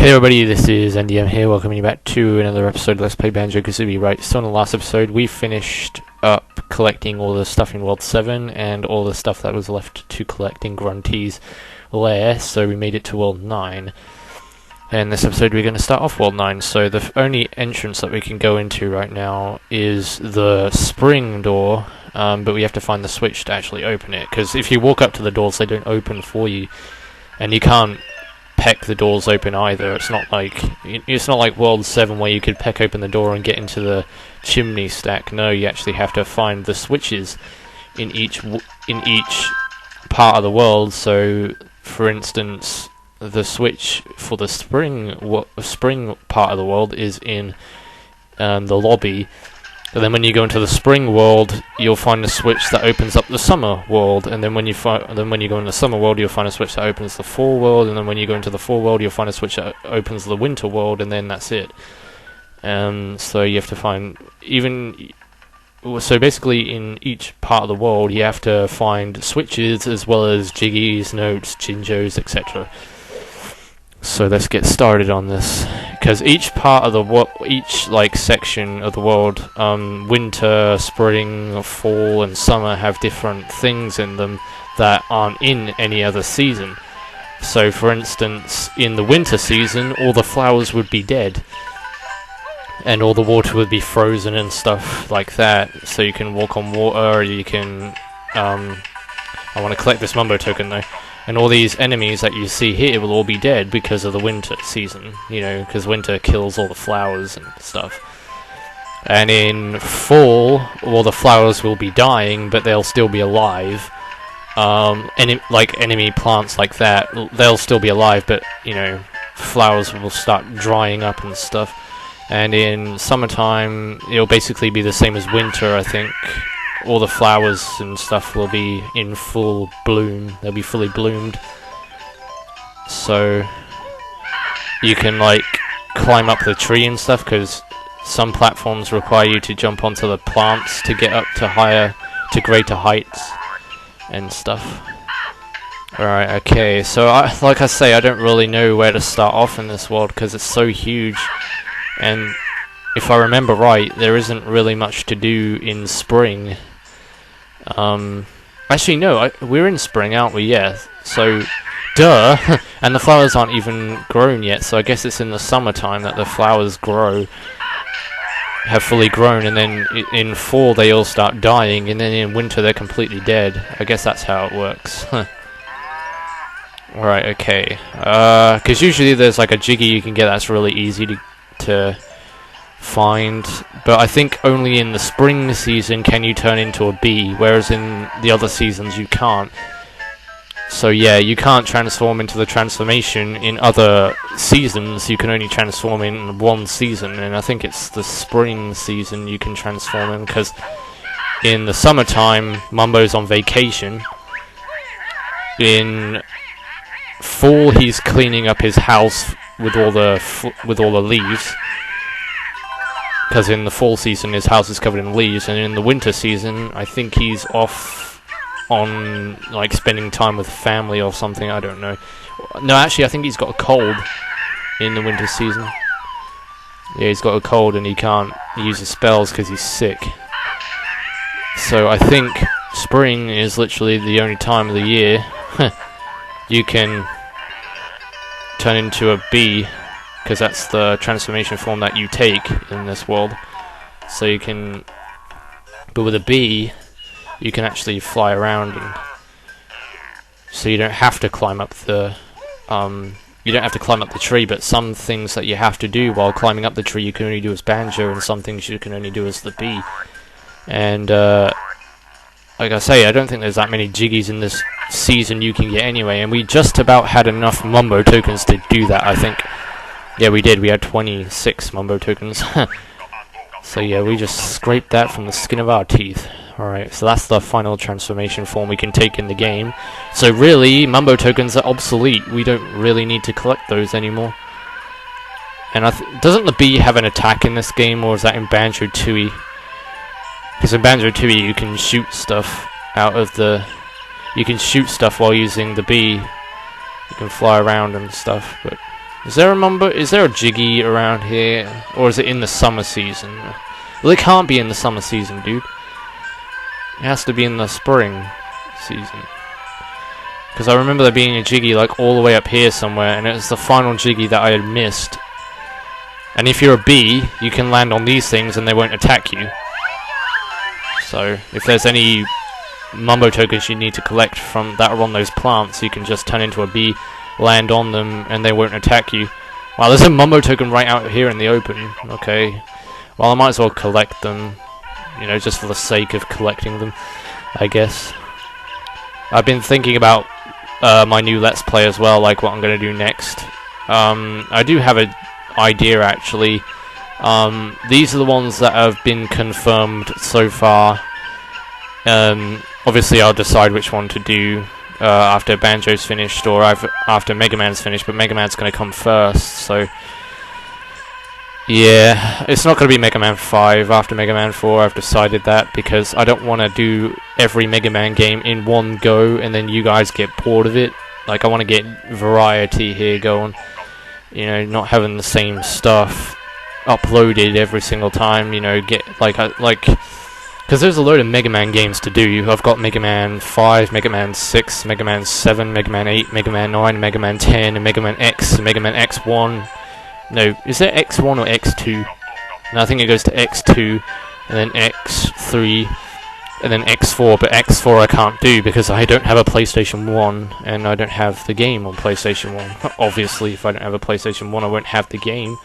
Hey everybody, this is NDM here, welcoming you back to another episode of Let's Play Banjo Kazooie. Right, so in the last episode we finished up collecting all the stuff in World 7 and all the stuff that was left to collect in Grunty's lair, so we made it to World 9. And this episode we're going to start off World 9, so the only entrance that we can go into right now is the spring door, but we have to find the switch to actually open it, because if you walk up to the doors they don't open for you, and you can't peck the doors open either. It's not like World 7 where you could peck open the door and get into the chimney stack. No, you actually have to find the switches in each part of the world. So, for instance, the switch for the spring part of the world is in the lobby. And then when you go into the spring world, you'll find a switch that opens up the summer world. And then when you go into the summer world, you'll find a switch that opens the fall world. And then when you go into the fall world, you'll find a switch that opens the winter world. And then that's it. So you have to find so basically in each part of the world, you have to find switches as well as jiggies, notes, jinjos, etc. So let's get started on this, because each part of the section of the world, winter, spring, fall, and summer have different things in them that aren't in any other season. So, for instance, in the winter season, all the flowers would be dead, and all the water would be frozen and stuff like that. So you can walk on water. You can. I want to collect this Mumbo token though. And all these enemies that you see here will all be dead because of the winter season, because winter kills all the flowers and stuff. And in fall, all the flowers will be dying, but they'll still be alive. Enemy plants like that, they'll still be alive, but, flowers will start drying up and stuff. And in summertime, it'll basically be the same as winter, I think. All the flowers and stuff will be in full bloom. They'll be fully bloomed. So you can climb up the tree and stuff, because some platforms require you to jump onto the plants to get up to greater heights and stuff. Alright, okay. So like I say, I don't really know where to start off in this world because it's so huge. And if I remember right, there isn't really much to do in spring. Actually no, we're in spring, aren't we? Yeah, so, duh! And the flowers aren't even grown yet, so I guess it's in the summertime that the flowers have fully grown, and then in fall they all start dying, and then in winter they're completely dead. I guess that's how it works. Alright, okay. Because usually there's a jiggy you can get that's really easy to find, but I think only in the spring season can you turn into a bee, whereas in the other seasons you can't. So yeah, you can't transform into the transformation in other seasons. You can only transform in one season, and I think it's the spring season you can transform in, because in the summertime Mumbo's on vacation. In fall he's cleaning up his house with all the leaves, because in the fall season his house is covered in leaves, and in the winter season I think he's off on spending time with family or something. I don't know. No, actually I think he's got a cold in the winter season. Yeah, he's got a cold and he can't use his spells because he's sick. So I think spring is literally the only time of the year you can turn into a bee, because that's the transformation form that you take in this world. So you can, but with a bee, you can actually fly around, and so you don't have to climb up the, tree. But some things that you have to do while climbing up the tree, you can only do as Banjo, and some things you can only do as the bee. And like I say, I don't think there's that many jiggies in this season you can get anyway, and we just about had enough Mumbo tokens to do that, I think. Yeah, we did. We had 26 Mumbo tokens. So yeah, we just scraped that from the skin of our teeth. Alright, so that's the final transformation form we can take in the game. So really, Mumbo tokens are obsolete. We don't really need to collect those anymore. And doesn't the bee have an attack in this game, or is that in Banjo Tooie? Because in Banjo Tooie you can shoot stuff out of the... You can shoot stuff while using the bee. You can fly around and stuff, but Is there a Jiggy around here? Or is it in the summer season? Well, it can't be in the summer season, dude. It has to be in the spring season. Because I remember there being a Jiggy like all the way up here somewhere, and it was the final Jiggy that I had missed. And if you're a bee, you can land on these things and they won't attack you. So, if there's any Mumbo tokens you need to collect from that are on those plants, you can just turn into a bee, land on them, and they won't attack you. Wow, there's a Mumbo token right out here in the open. Okay. Well, I might as well collect them, you know, just for the sake of collecting them, I guess. I've been thinking about my new Let's Play as well, like what I'm going to do next. I do have an idea, actually. These are the ones that have been confirmed so far. Obviously I'll decide which one to do after Banjo's finished, or after Mega Man's finished, but Mega Man's going to come first, so yeah, it's not going to be Mega Man 5 after Mega Man 4, I've decided that, because I don't want to do every Mega Man game in one go and then you guys get bored of it. Like, I want to get variety here going, you know, not having the same stuff uploaded every single time, you know, get, because there's a load of Mega Man games to do. I've got Mega Man 5, Mega Man 6, Mega Man 7, Mega Man 8, Mega Man 9, Mega Man 10, and Mega Man X, and Mega Man X1. No, is there X1 or X2? No, I think it goes to X2, and then X3, and then X4, but X4 I can't do because I don't have a PlayStation 1, and I don't have the game on PlayStation 1. Obviously, if I don't have a PlayStation 1, I won't have the game.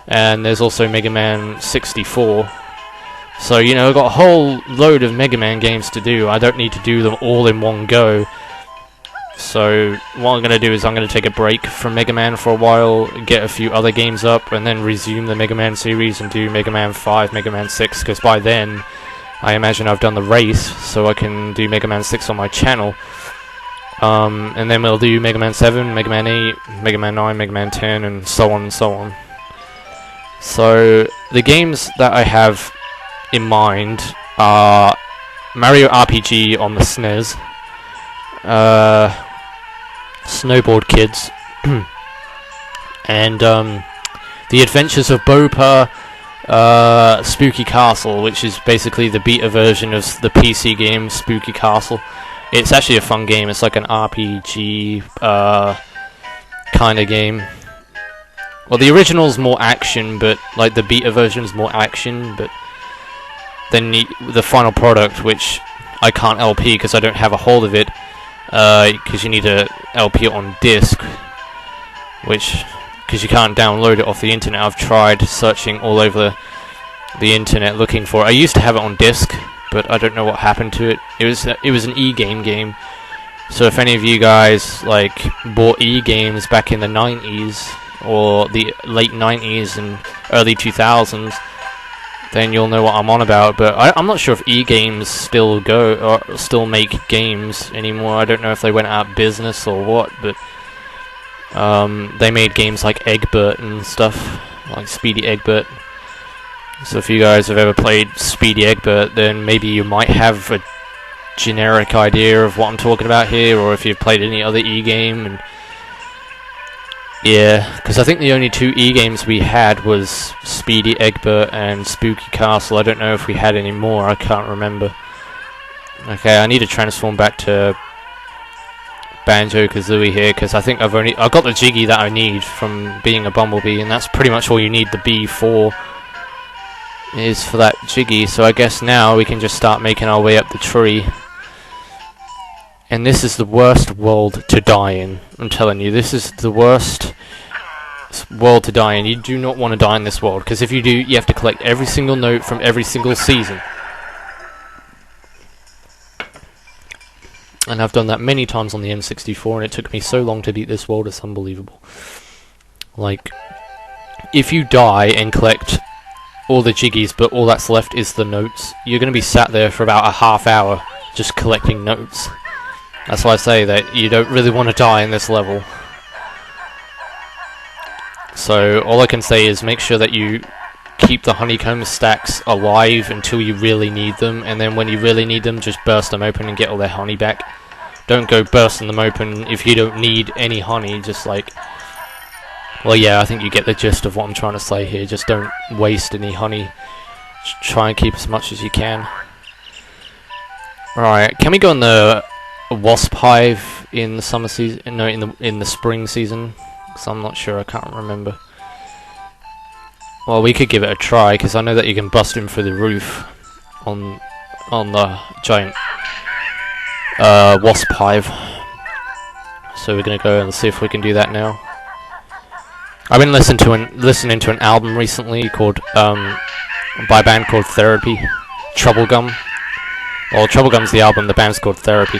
And there's also Mega Man 64. So, you know, I've got a whole load of Mega Man games to do. I don't need to do them all in one go. So, what I'm going to do is I'm going to take a break from Mega Man for a while, get a few other games up, and then resume the Mega Man series and do Mega Man 5, Mega Man 6, because by then, I imagine I've done the race, so I can do Mega Man 6 on my channel. And then we'll do Mega Man 7, Mega Man 8, Mega Man 9, Mega Man 10, and so on and so on. So, the games that I have in mind are Mario RPG on the SNES, Snowboard Kids, and The Adventures of Bopa, Spooky Castle, which is basically the beta version of the PC game Spooky Castle. It's actually a fun game. It's like an RPG kind of game. Well, the original's more action, but like the beta version's more action, but then the final product, which I can't LP because I don't have a hold of it, because you need to LP it on disc, because you can't download it off the internet. I've tried searching all over the internet looking for it. I used to have it on disc, but I don't know what happened to it. It was an e-game game. So if any of you guys like bought e-games back in the 90s or the late 90s and early 2000s, then you'll know what I'm on about. But I'm not sure if e-games still go or still make games anymore. I don't know if they went out of business or what, but they made games like Egbert and stuff, like Speedy Egbert. So if you guys have ever played Speedy Egbert, then maybe you might have a generic idea of what I'm talking about here, or if you've played any other e-game. And yeah, because I think the only two e-games we had was Speedy Egbert and Spooky Castle. I don't know if we had any more, I can't remember. Okay, I need to transform back to Banjo Kazooie here, because I think I've got the Jiggy that I need from being a Bumblebee, and that's pretty much all you need the bee for, is for that Jiggy. So I guess now we can just start making our way up the tree. And this is the worst world to die in, I'm telling you. This is the worst world to die in. You do not want to die in this world, because if you do, you have to collect every single note from every single season. And I've done that many times on the N64, and it took me so long to beat this world, it's unbelievable. Like, if you die and collect all the Jiggies, but all that's left is the notes, you're going to be sat there for about a half hour just collecting notes. That's why I say that you don't really want to die in this level. So all I can say is make sure that you keep the honeycomb stacks alive until you really need them, and then when you really need them, just burst them open and get all their honey back. Don't go bursting them open if you don't need any honey. Just like Well, yeah, I think you get the gist of what I'm trying to say here. Just don't waste any honey. Just try and keep as much as you can. Alright, can we go in the wasp hive in the summer season? No, in the spring season? Because I'm not sure, I can't remember. Well, we could give it a try, because I know that you can bust in through the roof on the giant wasp hive. So we're going to go and see if we can do that now. I've been listening to an album recently called by a band called Therapy, Troublegum. Well, Troublegum's the album, the band's called Therapy.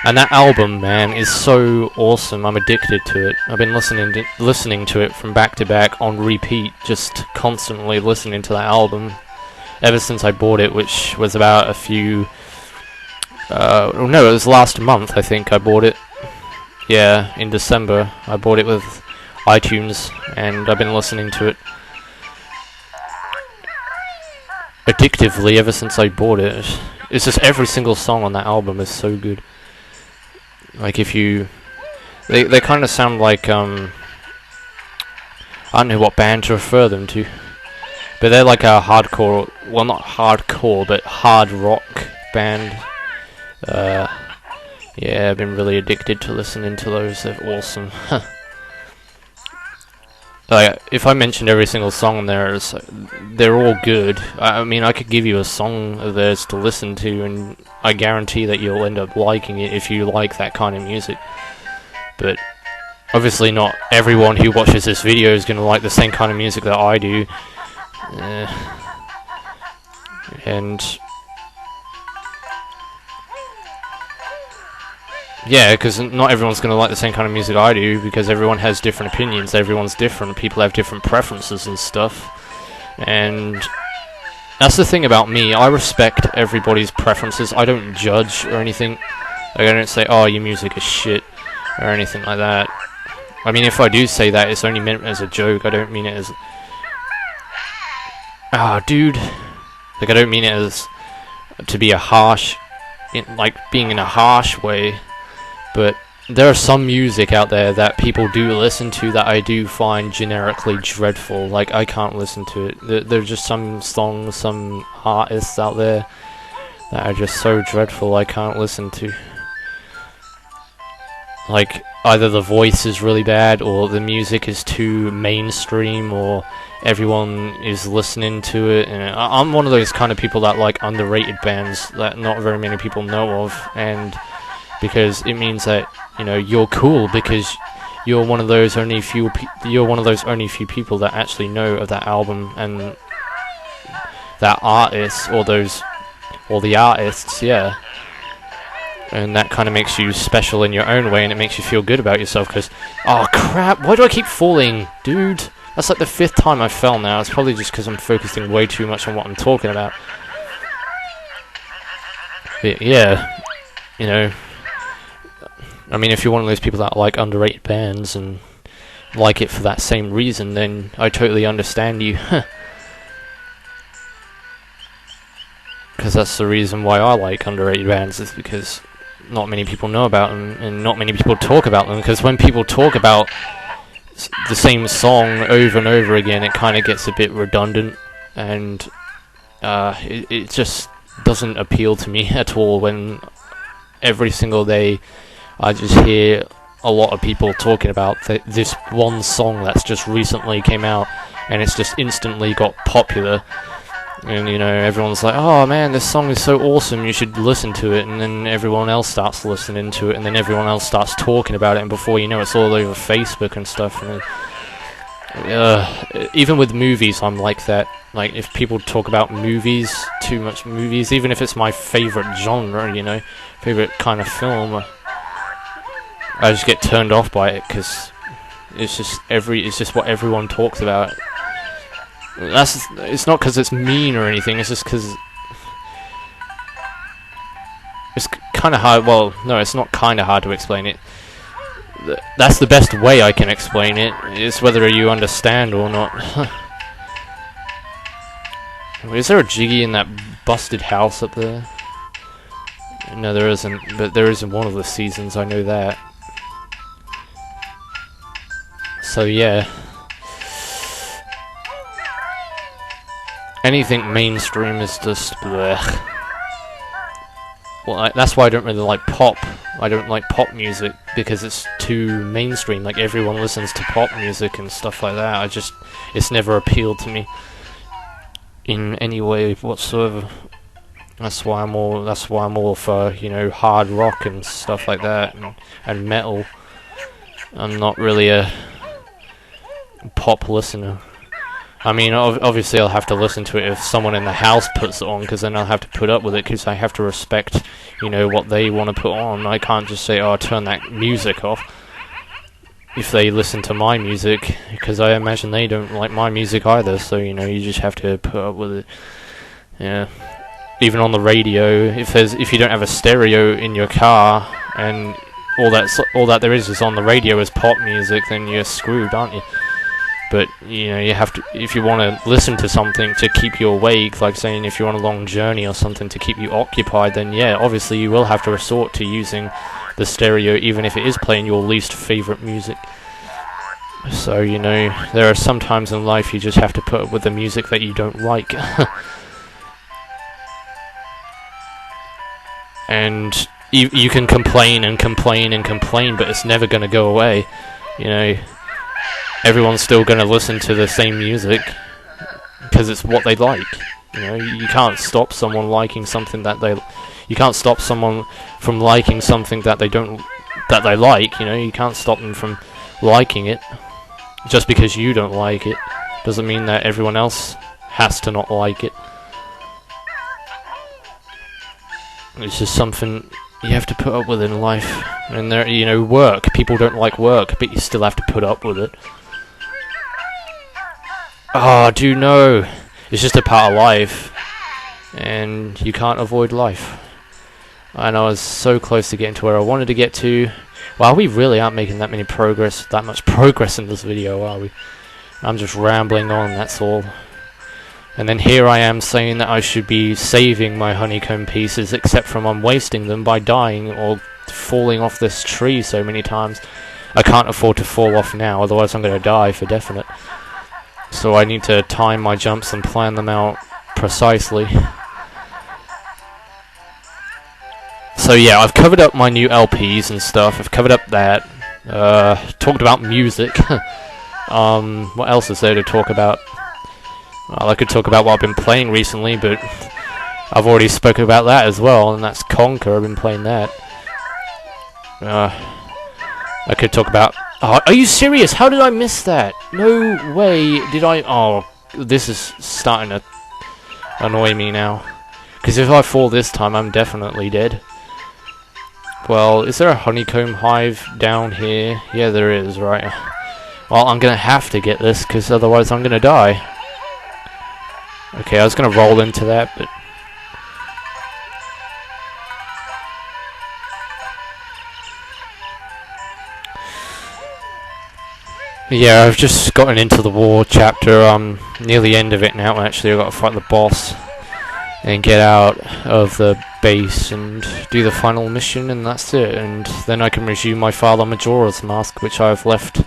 And that album, man, is so awesome. I'm addicted to it. I've been listening to it from back to back on repeat, just constantly listening to that album ever since I bought it, which was about no, it was last month, I think I bought it. Yeah, in December. I bought it with iTunes, and I've been listening to it addictively ever since I bought it. It's just every single song on that album is so good. Like if you... They kind of sound like, I don't know what band to refer them to. But they're like a hardcore... Well, not hardcore, but hard rock band. Yeah, I've been really addicted to listening to those. They're awesome. Like, if I mentioned every single song on there, they're all good. I mean, I could give you a song of theirs to listen to, and I guarantee that you'll end up liking it if you like that kind of music. But obviously not everyone who watches this video is going to like the same kind of music that I do. And... yeah, because not everyone's going to like the same kind of music I do, because everyone has different opinions, everyone's different, people have different preferences and stuff. And that's the thing about me, I respect everybody's preferences, I don't judge or anything. Like, I don't say, oh, your music is shit, or anything like that. I mean, if I do say that, it's only meant as a joke, I don't mean it as... ah, dude. Like, I don't mean it as... to be a harsh... like, being in a harsh way. But there are some music out there that people do listen to that I do find generically dreadful. Like, I can't listen to it. There are just some songs, some artists out there that are just so dreadful I can't listen to. Like, either the voice is really bad, or the music is too mainstream, or everyone is listening to it. And I'm one of those kind of people that like underrated bands that not very many people know of, and... because it means that, you know, you're cool because you're one of those only few people that actually know of that album and that artist, or the artists, yeah. And that kind of makes you special in your own way, and it makes you feel good about yourself, because... oh crap, why do I keep falling? Dude, that's like the 5th time I fell now. It's probably just because I'm focusing way too much on what I'm talking about. But yeah, you know... I mean, if you're one of those people that like underrated bands and like it for that same reason, then I totally understand you. Because that's the reason why I like underrated bands, is because not many people know about them, and not many people talk about them, because when people talk about the same song over and over again, it kind of gets a bit redundant, and it just doesn't appeal to me at all when every single day I just hear a lot of people talking about this one song that's just recently came out, and it's just instantly got popular. And, you know, everyone's like, oh man, this song is so awesome, you should listen to it. And then everyone else starts listening to it, and then everyone else starts talking about it, and before you know, it's all over Facebook and stuff. And even with movies, I'm like that. Like, if people talk about movies, too much movies, even if it's my favorite genre, you know, favorite kind of film, I just get turned off by it, because it's just what everyone talks about. It's not because it's mean or anything, it's just because it's kind of hard. Well, no, it's not kind of hard to explain it. That's the best way I can explain it. It's whether you understand or not. Is there a jiggy in that busted house up there? No, there isn't, but there is in one of the seasons, I know that. So yeah, anything mainstream is just blech. Well, that's why I don't really like pop. I don't like pop music, because it's too mainstream. Like, everyone listens to pop music and stuff like that. It's never appealed to me in any way whatsoever. That's why I'm all for, you know, hard rock and stuff like that, and metal. I'm not really a pop listener. I mean, obviously I'll have to listen to it if someone in the house puts it on, because then I'll have to put up with it, because I have to respect, you know, what they want to put on. I can't just say, oh, turn that music off, if they listen to my music, because I imagine they don't like my music either, so, you know, you just have to put up with it. Yeah. Even on the radio, if you don't have a stereo in your car, and all that there is on the radio is pop music, then you're screwed, aren't you? But, you know, you have to, if you want to listen to something to keep you awake, like saying if you're on a long journey or something to keep you occupied, then yeah, obviously you will have to resort to using the stereo, even if it is playing your least favourite music. So, you know, there are some times in life you just have to put up with the music that you don't like. And you can complain and complain and complain, but it's never going to go away, you know. Everyone's still going to listen to the same music because it's what they like. You know, you can't stop someone liking something that you can't stop someone from liking something that they like. You know, you can't stop them from liking it just because you don't like it. Doesn't mean that everyone else has to not like it. It's just something you have to put up with in life. And there, you know, work. People don't like work, but you still have to put up with it. Oh, dude, no. It's just a part of life. And you can't avoid life. And I was so close to getting to where I wanted to get to. Well, we really aren't making that much progress in this video, are we? I'm just rambling on, that's all. And then here I am saying that I should be saving my honeycomb pieces, except from I'm wasting them by dying or falling off this tree so many times. I can't afford to fall off now, otherwise I'm going to die for definite. So I need to time my jumps and plan them out precisely. So yeah, I've covered up my new LPs and stuff. I've covered up that. Talked about music. What else is there to talk about? Well, I could talk about what I've been playing recently, but I've already spoken about that as well, and that's Conker. I've been playing that. I could talk about... Oh, are you serious? How did I miss that? No way did I... Oh, this is starting to annoy me now. Because if I fall this time, I'm definitely dead. Well, is there a honeycomb hive down here? Yeah, there is, right. Well, I'm going to have to get this, because otherwise I'm going to die. Okay, I was going to roll into that, but... Yeah, I've just gotten into the war chapter. I'm near the end of it now, actually. I've got to fight the boss and get out of the base and do the final mission, and that's it. And then I can resume my Father Majora's Mask, which I've left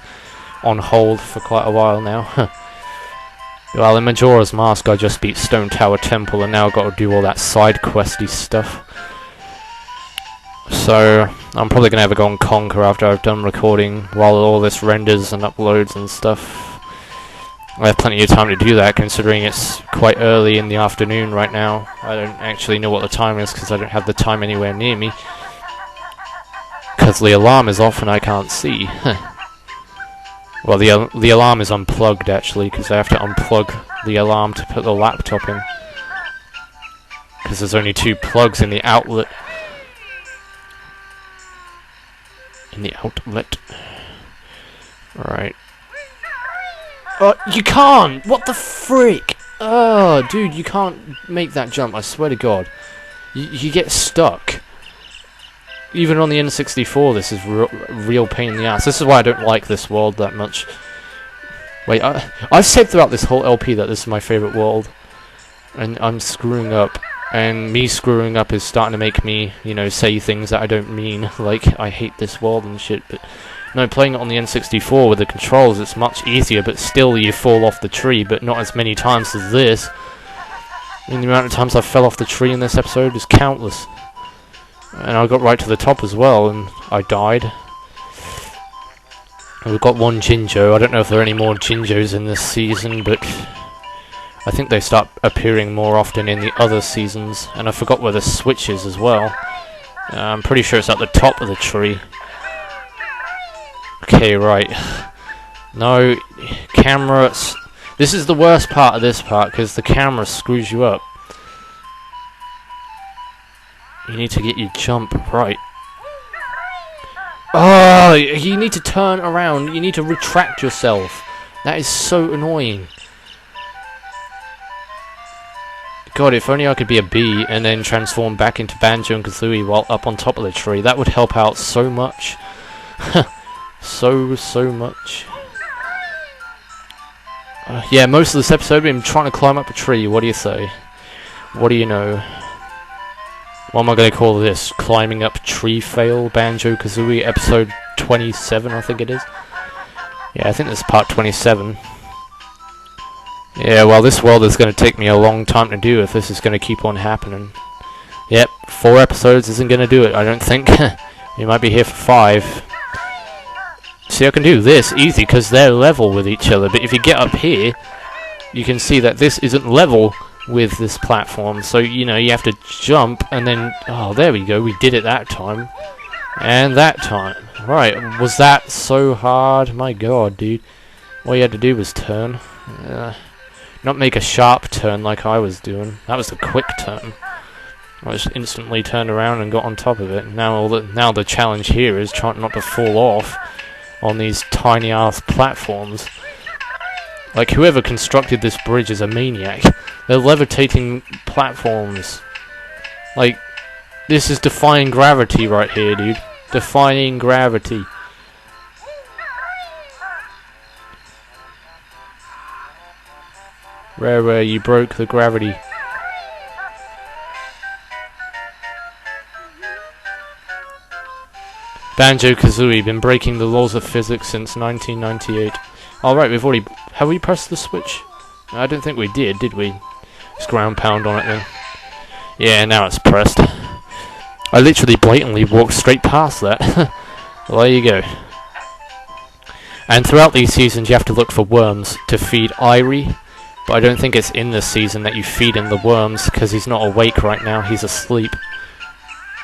on hold for quite a while now. Well, in Majora's Mask, I just beat Stone Tower Temple, and now I've got to do all that side questy stuff. So, I'm probably going to have a go on Conker after I've done recording, while all this renders and uploads and stuff. I have plenty of time to do that, considering it's quite early in the afternoon right now. I don't actually know what the time is, because I don't have the time anywhere near me. Because the alarm is off and I can't see. Well, the alarm is unplugged, actually, because I have to unplug the alarm to put the laptop in. Because there's only 2 plugs in the outlet. Right. Oh, you can't! What the frick? Oh, dude, you can't make that jump, I swear to God. You get stuck. Even on the N64, this is real pain in the ass. This is why I don't like this world that much. Wait, I've said throughout this whole LP that this is my favourite world. And I'm screwing up. And me screwing up is starting to make me, you know, say things that I don't mean. Like, I hate this world and shit, but... No, playing it on the N64 with the controls, it's much easier, but still you fall off the tree, but not as many times as this. I mean, the amount of times I fell off the tree in this episode is countless. And I got right to the top as well, and I died. And we've got one Jinjo. I don't know if there are any more Jinjos in this season, but I think they start appearing more often in the other seasons. And I forgot where the switch is as well. I'm pretty sure it's at the top of the tree. Okay, right. No, camera. This is the worst part of this part, because the camera screws you up. You need to get your jump right. Oh, you need to turn around. You need to retract yourself. That is so annoying. God, if only I could be a bee and then transform back into Banjo and Kazooie while up on top of the tree. That would help out so much. so much. Yeah, most of this episode we've been trying to climb up a tree. What do you say? What do you know? What am I going to call this? Climbing up tree fail, Banjo Kazooie, episode 27, I think it is. Yeah, I think this is part 27. Yeah, well, this world is going to take me a long time to do if this is going to keep on happening. Yep, 4 episodes isn't going to do it, I don't think. You might be here for 5. See, I can do this easy because they're level with each other, but if you get up here, you can see that this isn't level with this platform, so, you know, you have to jump, and then, oh, there we go, we did it that time, and that time. Right, was that so hard? My god, dude. All you had to do was turn. Not make a sharp turn like I was doing. That was a quick turn. I just instantly turned around and got on top of it. Now the challenge here is trying not to fall off on these tiny ass platforms. Like, whoever constructed this bridge is a maniac. They're levitating platforms. Like, this is defying gravity right here, dude. Defying gravity. Rare, you broke the gravity. Banjo Kazooie, been breaking the laws of physics since 1998. Alright, have we pressed the switch? I don't think we did we? Just ground pound on it then. Yeah, now it's pressed. I literally blatantly walked straight past that. Well, there you go. And throughout these seasons you have to look for worms to feed Irie. But I don't think it's in this season that you feed him the worms, because he's not awake right now, he's asleep.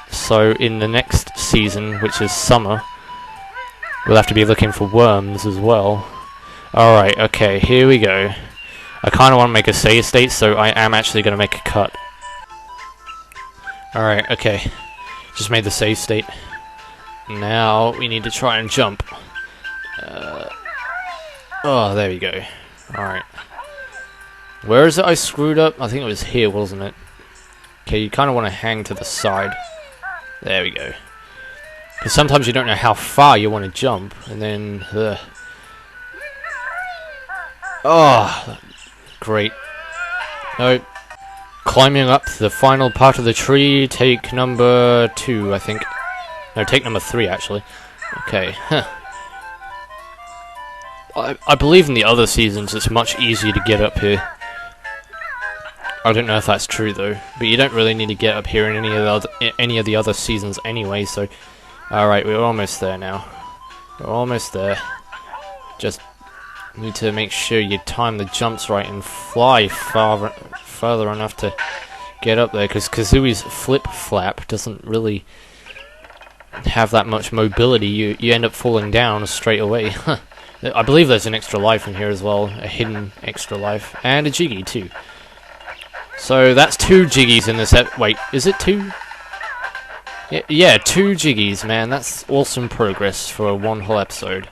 So in the next season, which is summer, we'll have to be looking for worms as well. Alright, okay, here we go. I kind of want to make a save state, so I am actually going to make a cut. Alright, okay. Just made the save state. Now we need to try and jump. Oh, there we go. Alright. Where is it I screwed up? I think it was here, wasn't it? Okay, you kind of want to hang to the side. There we go. Because sometimes you don't know how far you want to jump, and then... Oh, great. No, climbing up the final part of the tree, take number 2, I think. No, take number 3, actually. Okay, I believe in the other seasons it's much easier to get up here. I don't know if that's true though, but you don't really need to get up here in any of the other seasons anyway. So, all right, we're almost there now. We're almost there. Just need to make sure you time the jumps right and fly further enough to get up there, because Kazooie's flip flap doesn't really have that much mobility. You end up falling down straight away. I believe there's an extra life in here as well, a hidden extra life, and a Jiggy too. So that's 2 Jiggies in this wait, is it 2? Yeah, 2 Jiggies, man. That's awesome progress for one whole episode.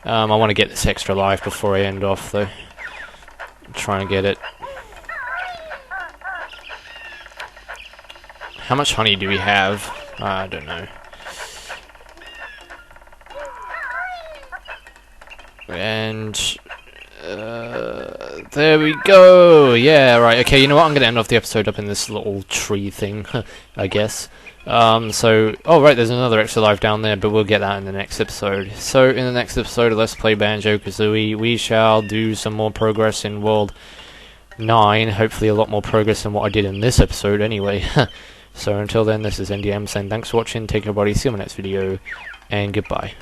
I want to get this extra life before I end off, though. I'm trying to get it. How much honey do we have? I don't know. And... there we go! Yeah, right, okay, you know what, I'm gonna end off the episode up in this little tree thing, I guess. So, oh right, there's another extra life down there, but we'll get that in the next episode. So, in the next episode of Let's Play Banjo Kazooie, we shall do some more progress in World 9, hopefully a lot more progress than what I did in this episode anyway. So until then, this is NDM saying thanks for watching, take care buddy, see you in the next video, and goodbye.